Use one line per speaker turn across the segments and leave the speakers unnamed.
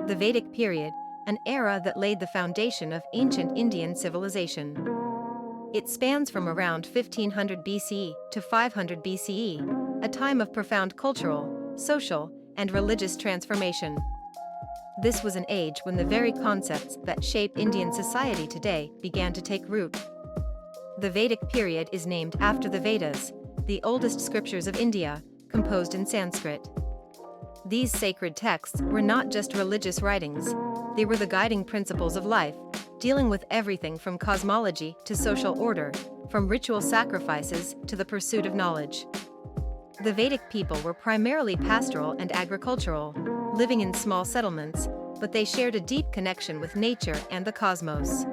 The Vedic period, an era that laid the foundation of ancient Indian civilization. It spans from around 1500 BCE to 500 BCE, a time of profound cultural, social, and religious transformation. This was an age when the very concepts that shape Indian society today began to take root. The Vedic period is named after the Vedas, the oldest scriptures of India, composed in Sanskrit. These sacred texts were not just religious writings, they were the guiding principles of life, dealing with everything from cosmology to social order, from ritual sacrifices to the pursuit of knowledge. The Vedic people were primarily pastoral and agricultural, living in small settlements, but they shared a deep connection with nature and the cosmos.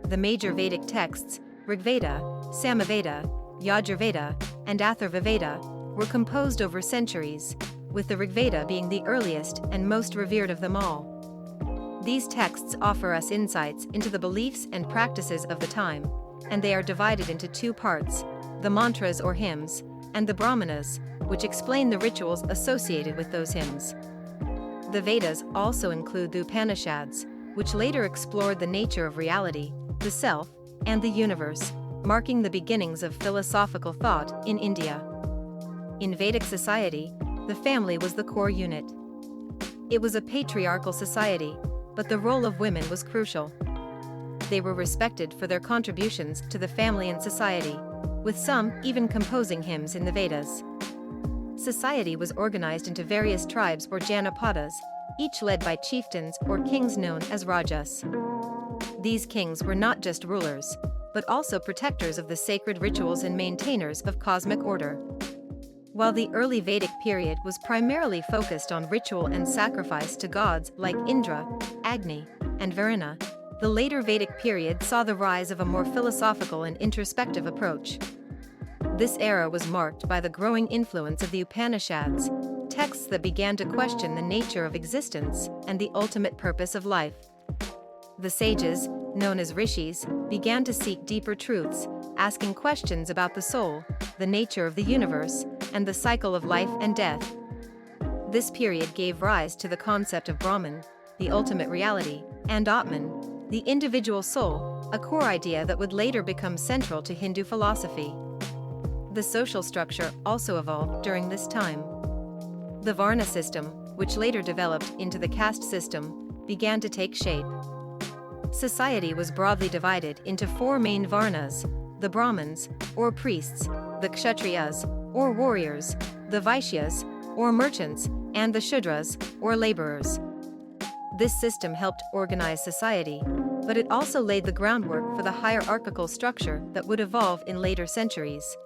The major Vedic texts, Rigveda, Samaveda, Yajurveda, and Atharvaveda, were composed over centuries, with the Rigveda being the earliest and most revered of them all. These texts offer us insights into the beliefs and practices of the time, and they are divided into two parts, the mantras or hymns, and the Brahmanas, which explain the rituals associated with those hymns. The Vedas also include the Upanishads, which later explored the nature of reality, the self, and the universe, marking the beginnings of philosophical thought in India. In Vedic society, the family was the core unit. It was a patriarchal society, but the role of women was crucial. They were respected for their contributions to the family and society, with some even composing hymns in the Vedas. Society was organized into various tribes or janapadas, each led by chieftains or kings known as rajas. These kings were not just rulers, but also protectors of the sacred rituals and maintainers of cosmic order. While the early Vedic period was primarily focused on ritual and sacrifice to gods like Indra, Agni, and Varuna, the later Vedic period saw the rise of a more philosophical and introspective approach. This era was marked by the growing influence of the Upanishads, texts that began to question the nature of existence and the ultimate purpose of life. The sages, known as rishis, began to seek deeper truths, asking questions about the soul, the nature of the universe, and the cycle of life and death. This period gave rise to the concept of Brahman, the ultimate reality, and Atman, the individual soul, a core idea that would later become central to Hindu philosophy. The social structure also evolved during this time. The Varna system, which later developed into the caste system, began to take shape. Society was broadly divided into four main Varnas: the Brahmins, or priests, the Kshatriyas, or warriors, the Vaishyas, or merchants, and the Shudras, or laborers. This system helped organize society, but it also laid the groundwork for the hierarchical structure that would evolve in later centuries.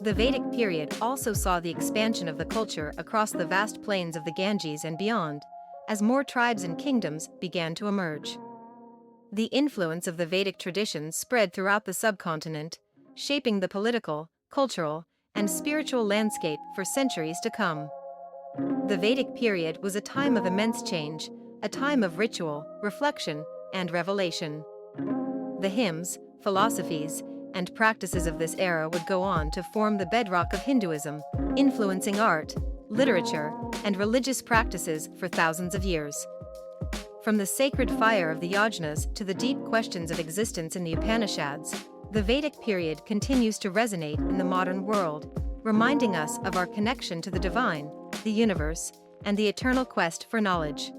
The Vedic period also saw the expansion of the culture across the vast plains of the Ganges and beyond, as more tribes and kingdoms began to emerge. The influence of the Vedic traditions spread throughout the subcontinent, shaping the political, cultural, and spiritual landscape for centuries to come. The Vedic period was a time of immense change, a time of ritual, reflection, and revelation. The hymns, philosophies, and practices of this era would go on to form the bedrock of Hinduism, influencing art, literature, and religious practices for thousands of years. From the sacred fire of the yajnas to the deep questions of existence in the Upanishads, the Vedic period continues to resonate in the modern world, reminding us of our connection to the divine, the universe, and the eternal quest for knowledge.